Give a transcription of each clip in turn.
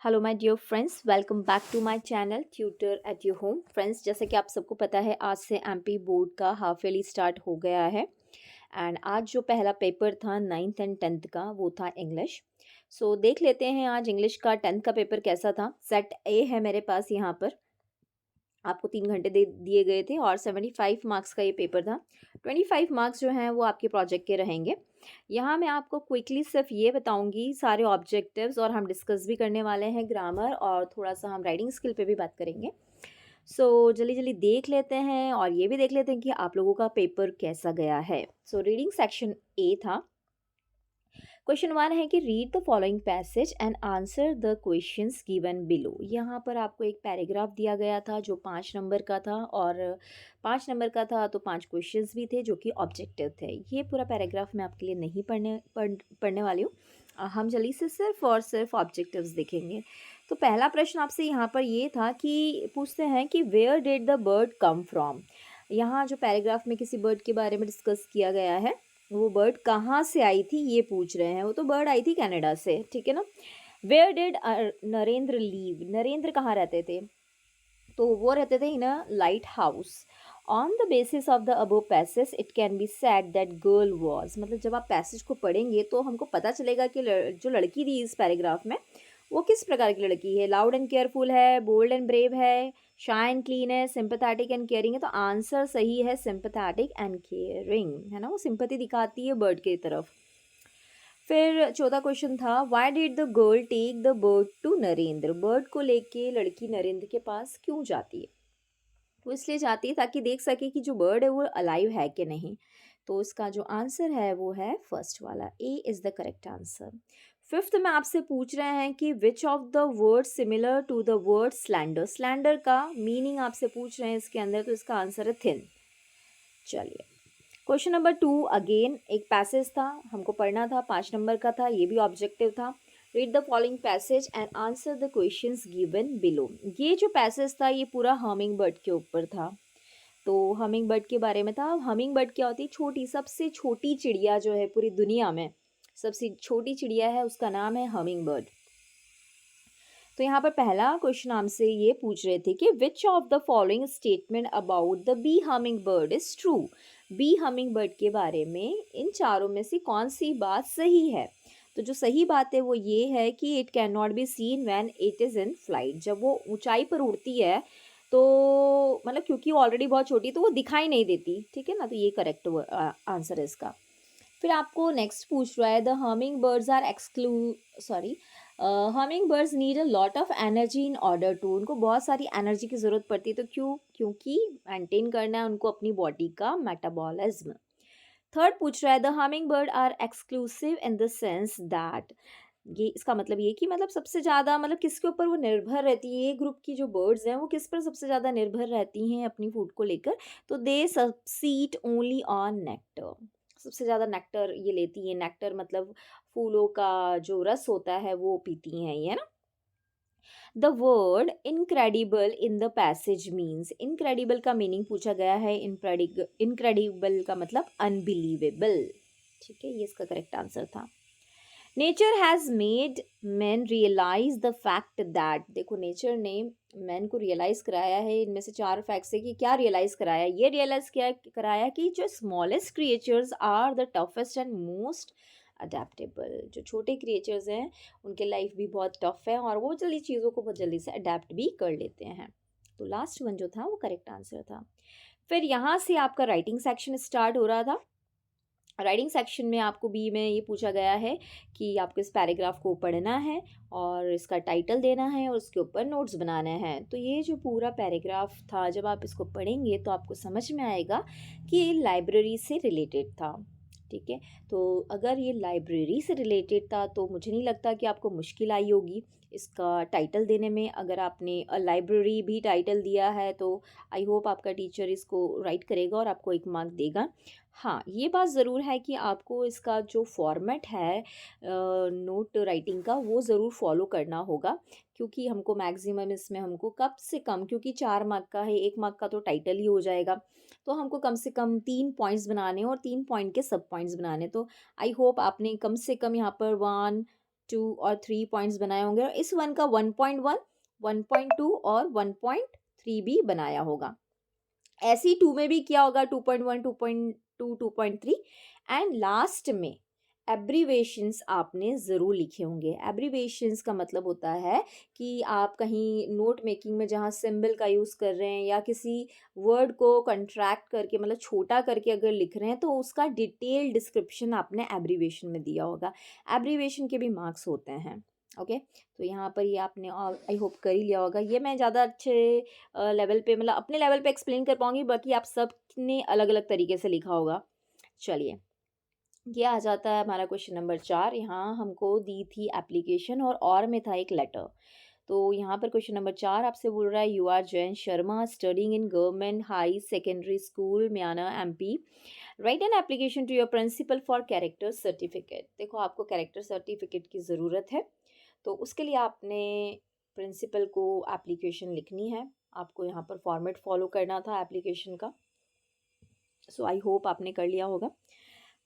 Hello my dear friends, welcome back to my channel tutor at your home. Friends, जैसे कि आप सबको पता है, आज से एमपी बोर्ड का हाफ ईयरली स्टार्ट हो गया है। एंड आज जो पहला पेपर था 9th एंड 10th का, वो था इंग्लिश। सो देख लेते हैं आज इंग्लिश का 10th का पेपर कैसा था। सेट ए है मेरे पास यहाँ पर। आपको 3 घंटे दे दिए गए थे और 75 मार्क्स का ये पेपर था। 25 मार्क्स जो हैं वो आपके प्रोजेक्ट के रहेंगे। यहाँ मैं आपको क्विकली सिर्फ ये बताऊंगी सारे ऑब्जेक्टिव्स, और हम डिस्कस भी करने वाले हैं ग्रामर, और थोड़ा सा हम राइटिंग स्किल पे भी बात करेंगे। सो जल्दी जल्दी देख लेते हैं और ये भी देख लेते हैं कि आप लोगों का पेपर कैसा गया है। सो रीडिंग सेक्शन ए था। क्वेश्चन 1 है कि read the following passage and answer the questions given below. यहाँ पर आपको एक पैराग्राफ दिया गया था जो 5 नंबर का था, और 5 नंबर का था तो 5 क्वेश्चंस भी थे जो कि ऑब्जेक्टिव थे। ये पूरा पैराग्राफ मैं आपके लिए नहीं पढ़ने वाली हूँ। हम जल्दी से सिर्फ और सिर्फ ऑब्जेक्टिव्स देखेंगे। तो पहला प्रश्न आपसे यहाँ पर ये था कि पूछते हैं कि where did the bird come from. यहाँ जो पैराग्राफ में किसी बर्ड के बारे में डिस्कस किया गया है, वो बर्ड कहाँ से आई थी ये पूछ रहे हैं। वो तो बर्ड आई थी कनाडा से, ठीक है ना। Where did Narendra live. Narendra कहाँ रहते थे? तो वो रहते थे in a lighthouse. On the basis of the above passage it can be said that girl was. मतलब जब आप पैसेज को पढ़ेंगे तो हमको पता चलेगा कि जो लड़की थी इस पैराग्राफ में, वो किस प्रकार की लड़की है। लाउड एंड केयरफुल है, बोल्ड एंड ब्रेव है, शाय एंड क्लीन है, सिंपैथेटिक एंड केयरिंग है। तो आंसर सही है सिंपैथेटिक एंड केयरिंग, है ना। वो सिंपैथी दिखाती है बर्ड की तरफ। फिर चौथा क्वेश्चन था, why did the girl take the bird to Narendra. Bird को लेके लड़की नरेंद्र के पास क्यों जाती है? वो इसलिए जाती है ताकि देख सके कि जो बर्ड है वो अलाइव है कि नहीं। तो इसका जो आंसर है वो है फर्स्ट वाला, A is the correct answer. Fifth में आपसे पूछ रहे हैं कि which of the word similar to the word slander. Slander का मीनिंग आपसे पूछ रहे हैं इसके अंदर, तो इसका आंसर है थिन। चलिए, क्वेश्चन नंबर 2 अगेन एक पैसेज था, हमको पढ़ना था, 5 नंबर का था, ये भी ऑब्जेक्टिव था। Read the following passage and answer the questions given below. ये जो पैसेज था ये पूरा हमिंग बर्ड के ऊपर था। तो हमिंग बर्ड के बारे में था। हमिंग बर्ड क्या होती है? छोटी, सबसे छोटी चिड़िया जो है पूरी दुनिया में, सबसे छोटी चिड़िया है, उसका नाम है हमिंग बर्ड। तो यहाँ पर पहला क्वेश्चन हमसे ये पूछ रहे थे कि which of the following statement about the bee humming bird is true. Bee humming bird के बारे में इन चारों में से कौन सी बात सही है? तो जो सही बात है वो ये है कि it can not be seen when it is in flight. जब वो ऊंचाई पर उड़ती है तो मतलब क्योंकि वो ऑलरेडी बहुत छोटी तो वो दिखाई नहीं देती, ठीक है ना। तो ये करेक्ट आंसर है इसका। फिर आपको नेक्स्ट पूछ रहा है the humming birds are sorry humming birds need a lot of energy in order to. उनको बहुत सारी एनर्जी की ज़रूरत पड़ती है, तो क्यों? क्योंकि मेंटेन करना है उनको अपनी बॉडी का मेटाबॉलिज्म। थर्ड पूछ रहा है the humming bird are exclusive in the sense that. ये इसका मतलब ये कि मतलब सबसे ज़्यादा मतलब किसके ऊपर वो निर्भर रहती है, ये ग्रुप की जो बर्ड्स हैं वो किस पर सबसे ज़्यादा निर्भर रहती हैं अपनी फूड को लेकर? तो दे सबसीड ओनली ऑन नेक्टर। सबसे ज़्यादा नेक्टर ये लेती हैं। नेक्टर मतलब फूलों का जो रस होता है वो पीती हैं ये, है ना। The word incredible in the passage means. Incredible का मीनिंग पूछा गया है। इनक्रेडिबल का मतलब अनबिलीवेबल, ठीक है, ये इसका करेक्ट आंसर था। Nature has made man realise the fact that. देखो, नेचर ने मैन को रियलाइज कराया है इनमें से 4 फैक्ट से कि क्या रियलाइज कराया? ये रियलाइज क्या कराया कि जो smallest creatures are the toughest and most adaptable. जो छोटे क्रिएचर्स हैं उनके लाइफ भी बहुत टफ है और वो जल्दी चीज़ों को बहुत जल्दी से अडेप्ट भी कर लेते हैं। तो लास्ट वन जो था वो करेक्ट आंसर था। फिर यहाँ से आपका राइटिंग सेक्शन स्टार्ट हो रहा था। राइटिंग सेक्शन में आपको बी में ये पूछा गया है कि आपको इस पैराग्राफ को पढ़ना है और इसका टाइटल देना है और उसके ऊपर नोट्स बनाने हैं। तो ये जो पूरा पैराग्राफ था, जब आप इसको पढ़ेंगे तो आपको समझ में आएगा कि ये लाइब्रेरी से रिलेटेड था, ठीक है। तो अगर ये लाइब्रेरी से रिलेटेड था तो मुझे नहीं लगता कि आपको मुश्किल आई होगी इसका टाइटल देने में। अगर आपने लाइब्रेरी भी टाइटल दिया है तो आई होप आपका टीचर इसको राइट करेगा और आपको 1 मार्क देगा। हाँ, ये बात ज़रूर है कि आपको इसका जो फॉर्मेट है नोट राइटिंग का वो ज़रूर फॉलो करना होगा, क्योंकि हमको मैक्सिमम इसमें हमको कम से कम, क्योंकि 4 मार्क का है, 1 मार्क का तो टाइटल ही हो जाएगा, तो हमको कम से कम 3 पॉइंट्स बनाने और 3 पॉइंट के सब पॉइंट्स बनाने। तो आई होप आपने कम से कम यहाँ पर 1 2 और 3 पॉइंट्स बनाए होंगे और इस वन का 1.1, 1.2 और 1.3 भी बनाया होगा। ऐसे ही 2 में भी किया होगा 2.1, 2.2, 2.3 एंड लास्ट में एब्रीवेशंस आपने ज़रूर लिखे होंगे। एब्रीवेशंस का मतलब होता है कि आप कहीं नोट मेकिंग में जहाँ सिंबल का यूज़ कर रहे हैं या किसी वर्ड को कंट्रैक्ट करके मतलब छोटा करके अगर लिख रहे हैं तो उसका डिटेल डिस्क्रिप्शन आपने एब्रीवेशन में दिया होगा। एब्रीवेशन के भी मार्क्स होते हैं। ओके, तो यहाँ पर ये आपने आई होप कर ही लिया होगा। ये मैं ज़्यादा अच्छे लेवल पे मतलब अपने लेवल पे एक्सप्लेन कर पाऊंगी, बाकी आप सब ने अलग अलग तरीके से लिखा होगा। चलिए, ये आ जाता है हमारा क्वेश्चन नंबर 4। यहाँ हमको दी थी एप्लीकेशन और में था एक लेटर। तो यहाँ पर क्वेश्चन नंबर 4 आपसे बोल रहा है, you are Jayant Sharma studying in government high secondary school Myana MP, write an application to your principal for character certificate. देखो, आपको कैरेक्टर सर्टिफिकेट की ज़रूरत है, तो उसके लिए आपने प्रिंसिपल को एप्लीकेशन लिखनी है। आपको यहाँ पर फॉर्मेट फॉलो करना था एप्लीकेशन का। सो आई होप आपने कर लिया होगा,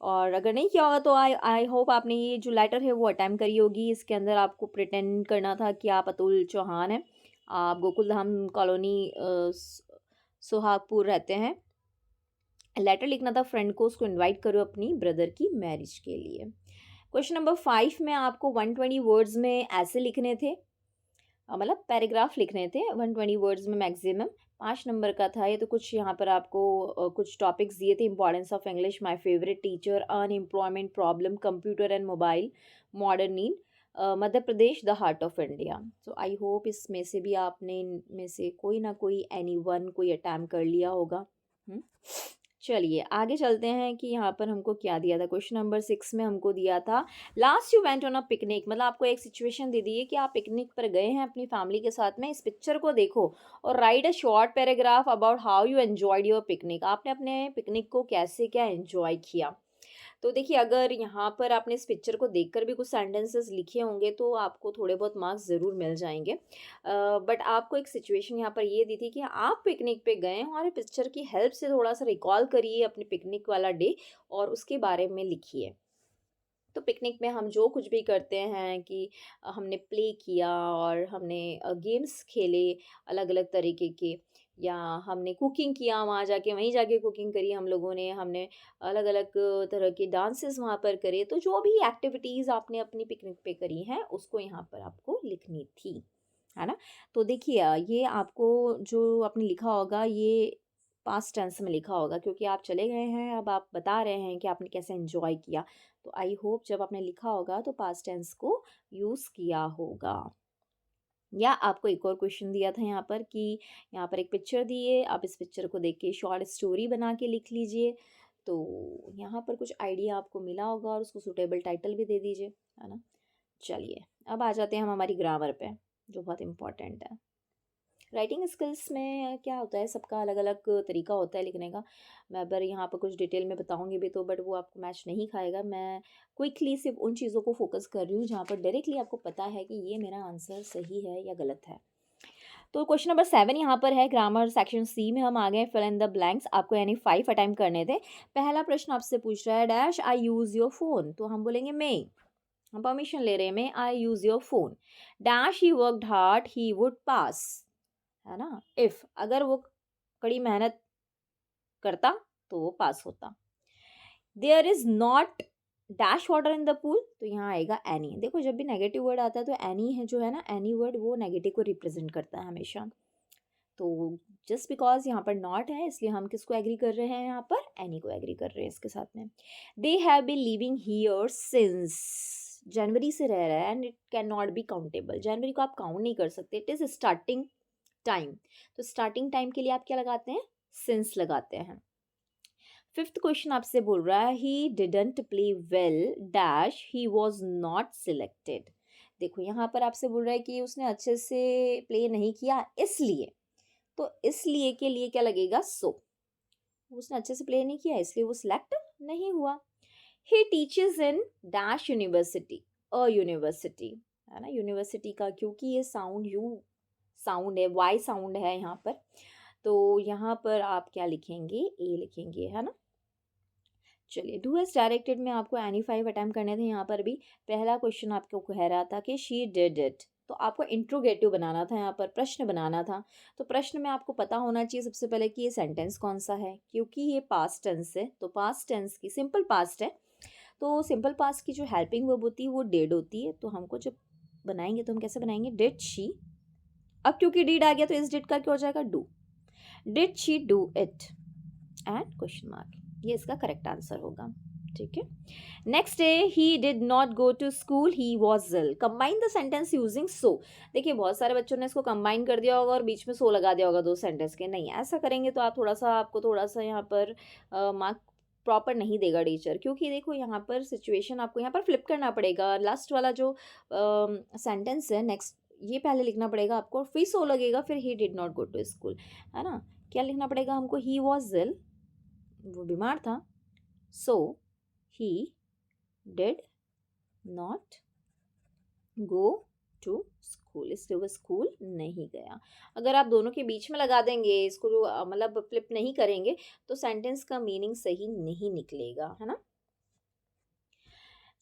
और अगर नहीं किया होगा तो आई होप आपने ये जो लेटर है वो अटेम्प्ट करी होगी। इसके अंदर आपको प्रिटेंड करना था कि आप अतुल चौहान हैं, आप गोकुल धाम कॉलोनी सुहागपुर रहते हैं। लेटर लिखना था फ्रेंड को, उसको इनवाइट करो अपनी ब्रदर की मैरिज के लिए। क्वेश्चन नंबर 5 में आपको 120 वर्ड्स में ऐसे लिखने थे, मतलब पैराग्राफ लिखने थे 120 वर्ड्स में मैक्सिमम। 5 नंबर का था ये। तो कुछ यहाँ पर आपको कुछ टॉपिक्स दिए थे, importance of English, my favourite teacher, unemployment problem, computer and mobile, modern need, Madhya Pradesh the heart of India. So I hope इसमें से भी आपने इनमें से कोई ना कोई एनी वन कोई अटैम्प्ट कर लिया होगा। चलिए आगे चलते हैं कि यहाँ पर हमको क्या दिया था। क्वेश्चन नंबर 6 में हमको दिया था, last you went on a picnic, मतलब आपको एक सिचुएशन दे दी है कि आप पिकनिक पर गए हैं अपनी फैमिली के साथ में। इस पिक्चर को देखो और right a short paragraph about how you enjoyed your picnic. आपने अपने पिकनिक को कैसे क्या एंजॉय किया। तो देखिए, अगर यहाँ पर आपने इस पिक्चर को देखकर भी कुछ सेंटेंसेस लिखे होंगे तो आपको थोड़े बहुत मार्क्स ज़रूर मिल जाएंगे। बट आपको एक सिचुएशन यहाँ पर ये दी थी कि आप पिकनिक पे गए हैं और पिक्चर की हेल्प से थोड़ा सा रिकॉल करिए अपने पिकनिक वाला डे और उसके बारे में लिखिए। तो पिकनिक में हम जो कुछ भी करते हैं कि हमने प्ले किया और हमने गेम्स खेले अलग अलग तरीके के, या हमने कुकिंग किया, वहाँ जाके वहीं जाके कुकिंग करी हम लोगों ने, हमने अलग अलग तरह के डांसेस वहाँ पर करे। तो जो भी एक्टिविटीज़ आपने अपनी पिकनिक पे करी हैं उसको यहाँ पर आपको लिखनी थी, है ना। तो देखिए, ये आपको जो आपने लिखा होगा ये पास्ट टेंस में लिखा होगा, क्योंकि आप चले गए हैं, अब आप बता रहे हैं कि आपने कैसे एंजॉय किया। तो आई होप जब आपने लिखा होगा तो पास्ट टेंस को यूज़ किया होगा। या आपको एक और क्वेश्चन दिया था यहाँ पर कि यहाँ पर एक पिक्चर दी है, आप इस पिक्चर को देख के शॉर्ट स्टोरी बना के लिख लीजिए। तो यहाँ पर कुछ आइडिया आपको मिला होगा और उसको सूटेबल टाइटल भी दे दीजिए, है ना। चलिए, अब आ जाते हैं हम हमारी ग्रामर पे, जो बहुत इम्पोर्टेंट है। राइटिंग स्किल्स में क्या होता है, सबका अलग अलग तरीका होता है लिखने का। मैं अगर यहाँ पर कुछ डिटेल में बताऊँगी भी तो बट वो आपको मैच नहीं खाएगा। मैं क्विकली सिर्फ उन चीज़ों को फोकस कर रही हूँ जहाँ पर डायरेक्टली आपको पता है कि ये मेरा आंसर सही है या गलत है। तो क्वेश्चन नंबर 7 यहाँ पर है, ग्रामर सेक्शन C में हम आ गए। फिल इन द ब्लैंक्स, आपको यानी 5 अटेम्प्ट करने थे। पहला प्रश्न आपसे पूछ रहा है, dash I use your phone, तो हम बोलेंगे मे, हम परमिशन ले रहे हैं, may I use your phone. Dash he worked hard he would pass, है ना। इफ, अगर वो कड़ी मेहनत करता तो वो पास होता। There is not dash water in the pool, तो यहाँ आएगा एनी। देखो, जब भी नेगेटिव वर्ड आता है तो एनी है जो है ना, एनी वर्ड वो नेगेटिव को रिप्रेजेंट करता है हमेशा। तो जस्ट बिकॉज यहाँ पर नॉट है इसलिए हम किसको एग्री कर रहे हैं, यहाँ पर एनी को एग्री कर रहे हैं इसके साथ में। They have been living here since, जनवरी से रह रहा है and it can not be countable. जनवरी को आप काउंट नहीं कर सकते, इट इज स्टार्टिंग टाइम। तो स्टार्टिंग टाइम के लिए आप क्या लगाते हैं, सिंस लगाते हैं। 5th क्वेश्चन आपसे बोल रहा है, he didn't play well dash he was not selected. देखो, यहाँ पर आपसे बोल रहा है कि उसने अच्छे से प्ले नहीं किया इसलिए, तो इसलिए के लिए क्या लगेगा, सो। उसने अच्छे से प्ले नहीं किया इसलिए वो सिलेक्ट नहीं हुआ। He teaches in dash university, a university, है ना। यूनिवर्सिटी का क्योंकि ये साउंड यू साउंड है, वाई साउंड है यहाँ पर, तो यहाँ पर आप क्या लिखेंगे, ए लिखेंगे, है ना। चलिए, डू हैज़ डायरेक्टेड में आपको एनी 5 अटेम्प्ट करने थे। यहाँ पर भी पहला क्वेश्चन आपको कह रहा था कि शी डिड इट, तो आपको इंट्रोगेटिव बनाना था, यहाँ पर प्रश्न बनाना था। तो प्रश्न में आपको पता होना चाहिए सबसे पहले कि ये सेंटेंस कौन सा है, क्योंकि ये पास्ट टेंस है, तो पास्ट टेंस की सिंपल पास्ट है, तो सिंपल पास्ट की जो हेल्पिंग वर्ब होती है वो डिड होती है। तो हमको जब बनाएंगे तो हम कैसे बनाएंगे, डिड शी। अब क्योंकि डिड आ गया तो इस डिड का क्या हो जाएगा, do. Did she do it and question mark, ये इसका करेक्ट आंसर होगा। ठीक है। नेक्स्ट है, he did not go to school, he was ill. Combine the sentence using so. देखिए, बहुत सारे बच्चों ने इसको कंबाइन कर दिया होगा और बीच में सो लगा दिया होगा दो सेंटेंस के। नहीं, ऐसा करेंगे तो आपको थोड़ा सा यहाँ पर मार्क प्रॉपर नहीं देगा टीचर, क्योंकि देखो यहाँ पर सिचुएशन आपको यहाँ पर फ्लिप करना पड़ेगा। लास्ट वाला जो सेंटेंस है नेक्स्ट, ये पहले लिखना पड़ेगा आपको, फिर सो लगेगा, फिर he did not go to school, है ना। क्या लिखना पड़ेगा हमको, ही वॉज इल, वो बीमार था, so he did not go to school, इसलिए वो स्कूल नहीं गया। अगर आप दोनों के बीच में लगा देंगे इसको, मतलब फ्लिप नहीं करेंगे, तो सेंटेंस का मीनिंग सही नहीं निकलेगा, है ना।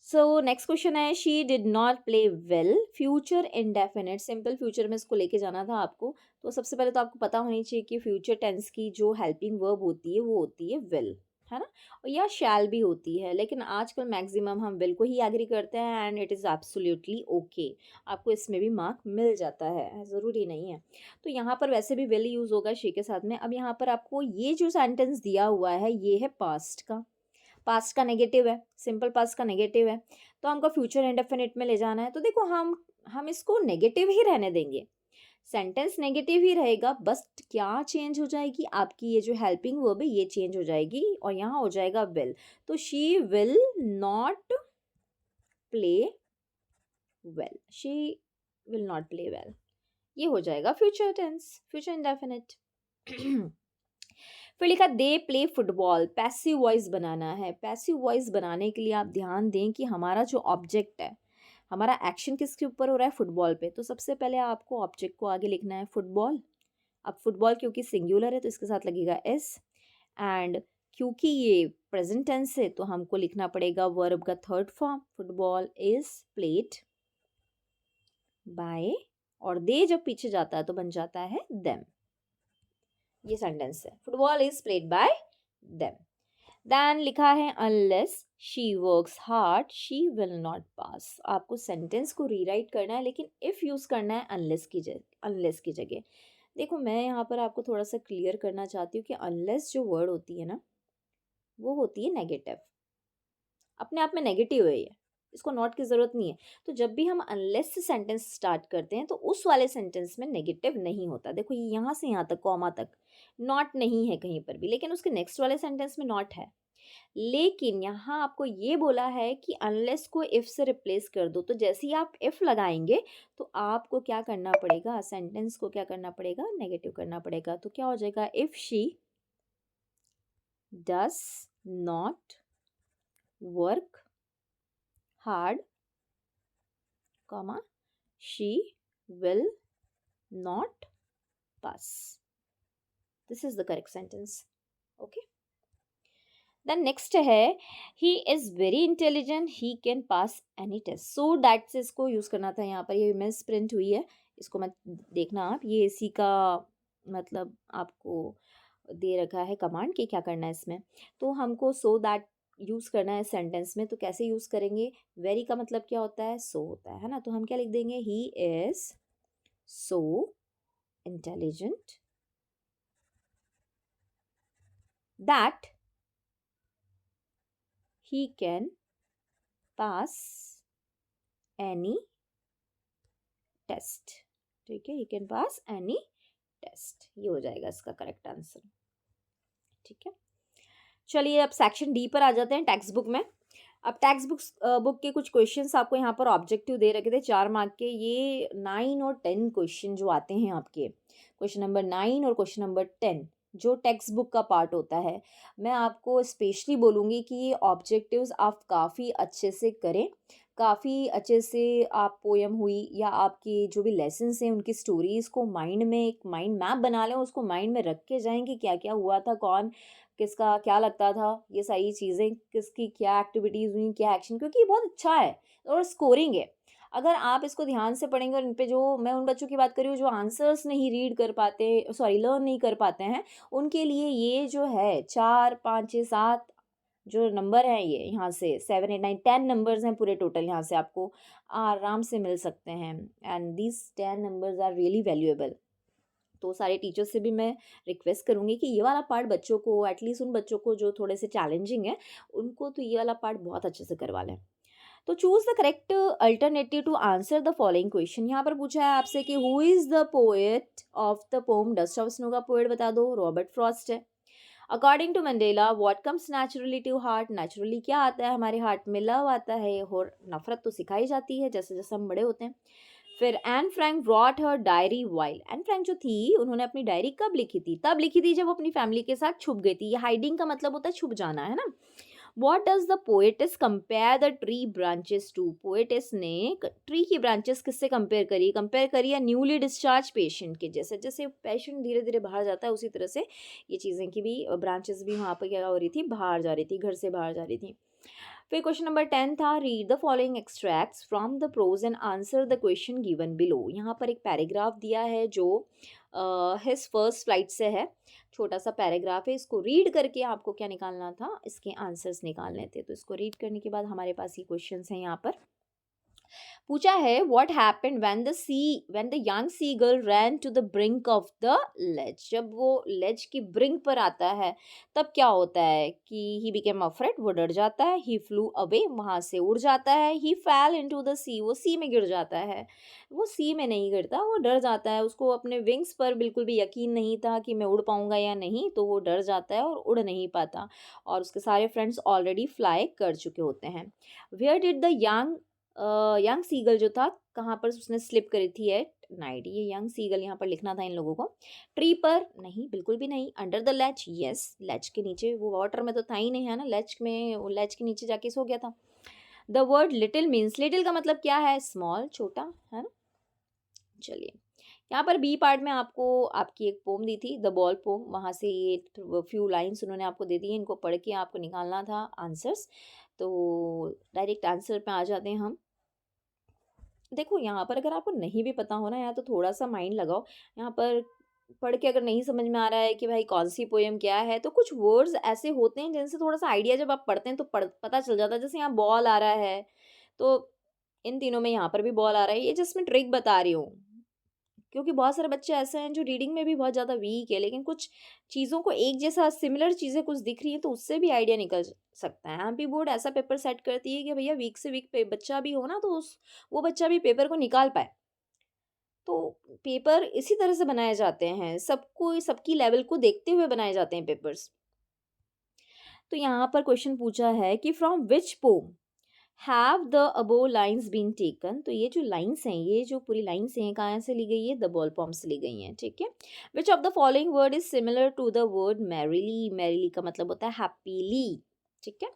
सो नेक्स्ट क्वेश्चन है, she did not play well, future indefinite, simple future में इसको लेके जाना था आपको। तो सबसे पहले तो आपको पता होनी चाहिए कि फ्यूचर टेंस की जो हेल्पिंग वर्ब होती है वो होती है विल, है ना, और या शैल भी होती है, लेकिन आजकल मैक्सिमम हम विल को ही एग्री करते हैं and it is absolutely okay. आपको इसमें भी मार्क मिल जाता है, ज़रूरी नहीं है। तो यहाँ पर वैसे भी विल यूज़ होगा शी के साथ में। अब यहाँ पर आपको ये जो सेंटेंस दिया हुआ है ये है पास्ट का, पास्ट का नेगेटिव है, सिंपल पास्ट का नेगेटिव है, तो हमको फ्यूचर इंडेफिनिट में ले जाना है। तो देखो हम इसको नेगेटिव ही रहने देंगे, सेंटेंस नेगेटिव ही रहेगा, बस क्या चेंज हो जाएगी, आपकी ये जो हेल्पिंग वर्ब है ये चेंज हो जाएगी और यहाँ हो जाएगा विल। तो she will not play well, she will not play well, ये हो जाएगा फ्यूचर टेंस, फ्यूचर इंडेफिनिट। फिर लिखा they play football, passive voice बनाना है। पैसिव वॉइस बनाने के लिए आप ध्यान दें कि हमारा जो ऑब्जेक्ट है, हमारा एक्शन किसके ऊपर हो रहा है, फुटबॉल पे। तो सबसे पहले आपको ऑब्जेक्ट को आगे लिखना है फुटबॉल। अब फुटबॉल क्योंकि सिंगुलर है तो इसके साथ लगेगा एस, एंड क्योंकि ये प्रेजेंट टेंस है तो हमको लिखना पड़ेगा वर्ब का third form, football is played bye, और दे जब पीछे जाता है तो बन जाता है देम। ये सेंटेंस है, football is played by them. Then लिखा है unless she works hard she will not pass. आपको सेंटेंस को रीराइट करना है, लेकिन इफ यूज करना है अनलेस की जगह। देखो, मैं यहाँ पर आपको थोड़ा सा क्लियर करना चाहती हूँ कि अनलेस जो वर्ड होती है ना, वो होती है नेगेटिव, अपने आप में नेगेटिव है ये, इसको नॉट की ज़रूरत नहीं है। तो जब भी हम अनलेस से सेंटेंस स्टार्ट करते हैं तो उस वाले सेंटेंस में नेगेटिव नहीं होता। देखो, ये यहाँ से यहाँ तक कॉमा तक नॉट नहीं है कहीं पर भी, लेकिन उसके नेक्स्ट वाले सेंटेंस में नॉट है। लेकिन यहाँ आपको ये बोला है कि अनलेस को इफ से रिप्लेस कर दो, तो जैसे ही आप इफ लगाएंगे तो आपको क्या करना पड़ेगा, सेंटेंस को क्या करना पड़ेगा, नेगेटिव करना पड़ेगा। तो क्या हो जाएगा, if she does not work hard, comma, she will not pass. This is the correct sentence. Okay. Then next है, he is very intelligent, he can pass any test. So that से इसको use करना था। यहाँ पर ये miss print हुई है, इसको मत देखना आप, ये इसी का मतलब आपको दे रखा है कमांड कि क्या करना है इसमें। तो हमको सो दैट यूज़ करना है सेंटेंस में। तो कैसे यूज़ करेंगे, वेरी का मतलब क्या होता है, सो होता है ना। तो हम क्या लिख देंगे, he is so intelligent that he can pass any test. ठीक है, he can pass any test, ये हो जाएगा इसका करेक्ट आंसर। ठीक है, चलिए अब सेक्शन डी पर आ जाते हैं, टेक्स्ट बुक में। अब टेक्स्ट बुक के कुछ क्वेश्चंस आपको यहाँ पर ऑब्जेक्टिव दे रखे थे 4 मार्क के। ये 9 और 10 क्वेश्चन जो आते हैं आपके, क्वेश्चन नंबर 9 और क्वेश्चन नंबर 10 जो टेक्स्ट बुक का पार्ट होता है, मैं आपको स्पेशली बोलूँगी कि ये ऑब्जेक्टिव्स आप काफ़ी अच्छे से करें, काफ़ी अच्छे से आप पोएम हुई या आपकी जो भी लेसन्स हैं उनकी स्टोरीज़ को माइंड में एक माइंड मैप बना लें, उसको माइंड में रख के जाएँ कि क्या क्या हुआ था, कौन किसका क्या लगता था, ये सारी चीज़ें, किसकी क्या एक्टिविटीज़ हुई, क्या एक्शन, क्योंकि ये बहुत अच्छा है और स्कोरिंग है। अगर आप इसको ध्यान से पढ़ेंगे और इन पे जो मैं उन बच्चों की बात कर रही हूँ जो आंसर्स नहीं रीड कर पाते, सॉरी लर्न नहीं कर पाते हैं, उनके लिए ये जो है 4, 5, 6, 7 जो नंबर हैं, ये यहाँ से 7, 8, 9, 10 नंबर्स हैं पूरे टोटल, यहाँ से आपको आराम से मिल सकते हैं। And these 10 numbers are really valuable. तो सारे टीचर्स से भी मैं रिक्वेस्ट करूँगी कि ये वाला पार्ट बच्चों को, एटलीस्ट उन बच्चों को जो थोड़े से चैलेंजिंग है, उनको तो ये वाला पार्ट बहुत अच्छे से करवा लें। तो choose the correct alternative to answer the following question. यहाँ पर पूछा है आपसे कि who is the poet of the poem dust of snow का पोएट बता दो, रॉबर्ट फ्रॉस्ट है। According to Mandela what comes naturally to heart, naturally क्या आता है हमारे हार्ट में, लव आता है, और नफरत तो सिखाई जाती है जैसे जैसे हम बड़े होते हैं। फिर Anne Frank brought her diary while, Anne Frank जो थी उन्होंने अपनी डायरी कब लिखी थी, तब लिखी थी जब वो अपनी फैमिली के साथ छुप गई थी। ये हाइडिंग का मतलब होता है छुप जाना, है ना। What does the poetess compare the tree branches to? Poet's ने ट्री की ब्रांचेस किससे कंपेयर करी है न्यूली डिस्चार्ज पेशेंट के, जैसे जैसे पेशेंट धीरे धीरे बाहर जाता है उसी तरह से ये चीज़ें की भी ब्रांचेस भी वहाँ पर क्या हो रही थी, बाहर जा रही थी, घर से बाहर जा रही थी। फिर क्वेश्चन नंबर 10 था read the following extracts from the prose and answer the question given below. यहाँ पर एक पैराग्राफ दिया है जो हिज फर्स्ट फ्लाइट से है, छोटा सा पैराग्राफ है, इसको रीड करके आपको क्या निकालना था, इसके आंसर्स निकालने थे। तो इसको रीड करने के बाद हमारे पास ये क्वेश्चंस हैं। यहाँ पर पूछा है what happened when the young seagull ran to the brink of the ledge, जब वो लेज की ब्रिंक पर आता है तब क्या होता है कि ही बिकेम अफ्रेड, वो डर जाता है, ही फ्लू अवे, वहां से उड़ जाता है, ही फैल इनटू द सी, वो सी में गिर जाता है। वो सी में नहीं गिरता, वो डर जाता है, उसको अपने विंग्स पर बिल्कुल भी यकीन नहीं था कि मैं उड़ पाऊंगा या नहीं, तो वो डर जाता है और उड़ नहीं पाता, और उसके सारे फ्रेंड्स ऑलरेडी फ्लाई कर चुके होते हैं। Where did the young seagull जो था, कहाँ पर उसने स्लिप करी थी एट नाइट, ये यंग सीगल यहाँ पर लिखना था इन लोगों को। ट्री पर नहीं, बिल्कुल भी नहीं। Under the ledge, yes, ledge के नीचे, वो वाटर में तो था ही नहीं, है ना, लेच में, वो लेच के नीचे जाके सो गया था। The word little means, little का मतलब क्या है, स्मॉल, छोटा, है ना। चलिए यहाँ पर बी पार्ट में आपको आपकी एक पोम दी थी द बॉल पोम, वहाँ से ये फ्यू लाइंस उन्होंने आपको दे दी, इनको पढ़ के आपको निकालना था आंसर्स। तो डायरेक्ट आंसर पे आ जाते हैं हम। देखो यहाँ पर अगर आपको नहीं भी पता हो ना, या तो थोड़ा सा माइंड लगाओ, यहाँ पर पढ़ के अगर नहीं समझ में आ रहा है कि भाई कौन सी पोएम क्या है, तो कुछ वर्ड्स ऐसे होते हैं जिनसे थोड़ा सा आइडिया जब आप पढ़ते हैं तो पता चल जाता है। जैसे यहाँ बॉल आ रहा है, तो इन तीनों में यहाँ पर भी बॉल आ रहा है, ये जस्ट मैं ट्रिक बता रही हूँ, क्योंकि बहुत सारे बच्चे ऐसे हैं जो रीडिंग में भी बहुत ज़्यादा वीक है, लेकिन कुछ चीज़ों को एक जैसा सिमिलर चीज़ें कुछ दिख रही हैं तो उससे भी आइडिया निकल सकता है। एमपी बोर्ड ऐसा पेपर सेट करती है कि भैया वीक से वीक बच्चा भी हो ना, तो उस वो बच्चा भी पेपर को निकाल पाए। तो पेपर इसी तरह से बनाए जाते हैं, सबको सबकी लेवल को देखते हुए बनाए जाते हैं पेपर्स। तो यहाँ पर क्वेश्चन पूछा है कि from which poem have the above lines been taken, तो ये जो लाइन्स हैं, ये जो पूरी लाइन्स हैं, कहाँ से ली गई है, द बॉल पॉम से ली गई हैं, ठीक है। Which of the following word is similar to the word merrily, merrily का मतलब होता है हैप्पीली, ठीक है।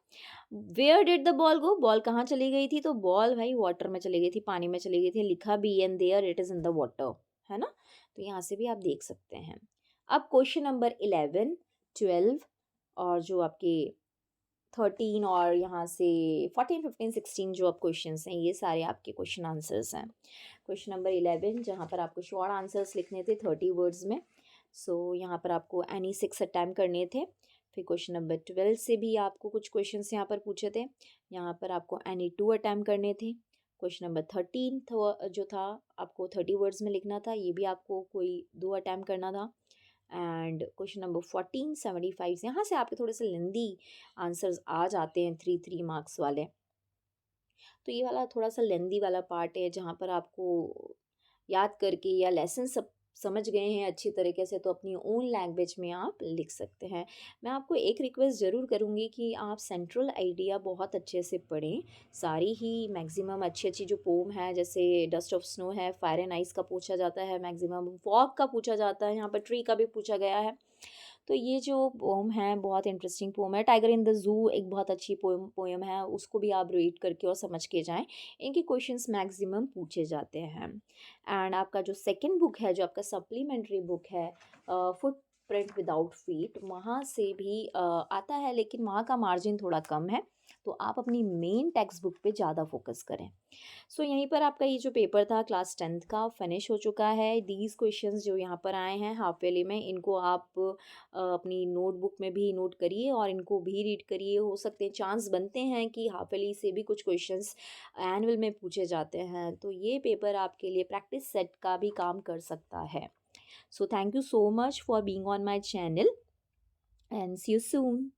Where did the ball go, ball कहाँ चली गई थी, तो बॉल भाई वाटर में चली गई थी, पानी में चली गई थी, लिखा भी and there it is in the water, है ना। तो यहाँ से भी आप देख सकते हैं। अब क्वेश्चन नंबर 11, 12 और जो आपके 13 और यहाँ से 14, 15, 16 जो अब क्वेश्चंस हैं, ये सारे आपके क्वेश्चन आंसर्स हैं। क्वेश्चन नंबर 11 जहाँ पर आपको शॉर्ट आंसर्स लिखने थे 30 वर्ड्स में, सो यहाँ पर आपको एनी 6 अटैम्प्ट करने थे। फिर क्वेश्चन नंबर 12 से भी आपको कुछ क्वेश्चंस यहाँ पर पूछे थे, यहाँ पर आपको एनी 2 अटैम्प्ट करने थे। क्वेश्चन नंबर 13 जो था आपको 30 वर्ड्स में लिखना था, ये भी आपको कोई 2 अटैम्प्ट करना था। एंड क्वेश्चन नंबर 14 75 यहाँ से आपके थोड़े से लेंदी आंसर्स आ जाते हैं 3 मार्क्स वाले। तो ये वाला थोड़ा सा लेंदी वाला पार्ट है जहाँ पर आपको याद करके या लेसन सब समझ गए हैं अच्छी तरीके से तो अपनी ओन लैंग्वेज में आप लिख सकते हैं। मैं आपको एक रिक्वेस्ट ज़रूर करूँगी कि आप सेंट्रल आइडिया बहुत अच्छे से पढ़ें, सारी ही मैक्सिमम अच्छी अच्छी जो पोम है, जैसे डस्ट ऑफ स्नो है, फायर एंड आइस का पूछा जाता है, मैक्सिमम फॉग का पूछा जाता है, यहाँ पर ट्री का भी पूछा गया है। तो ये जो पोम है बहुत इंटरेस्टिंग पोम है। टाइगर इन द ज़ू एक बहुत अच्छी पोएम है, उसको भी आप रीड करके और समझ के जाएं, इनके क्वेश्चंस मैक्सिमम पूछे जाते हैं। एंड आपका जो सेकंड बुक है, जो आपका सप्लीमेंट्री बुक है, फुट प्रिंट विदाउट फीट, वहाँ से भी आता है, लेकिन वहाँ का मार्जिन थोड़ा कम है, तो आप अपनी मेन टेक्स्ट बुक पे ज़्यादा फोकस करें। सो यहीं पर आपका ये जो पेपर था क्लास 10th का फिनिश हो चुका है। दीज क्वेश्चंस जो यहाँ पर आए हैं हाफ ईयरली में, इनको आप अपनी नोटबुक में भी नोट करिए और इनको भी रीड करिए। हो सकते हैं, चांस बनते हैं कि हाफ ईयरली से भी कुछ क्वेश्चंस एनुअल में पूछे जाते हैं, तो ये पेपर आपके लिए प्रैक्टिस सेट का भी काम कर सकता है। So thank you so much for being on my channel and see you soon.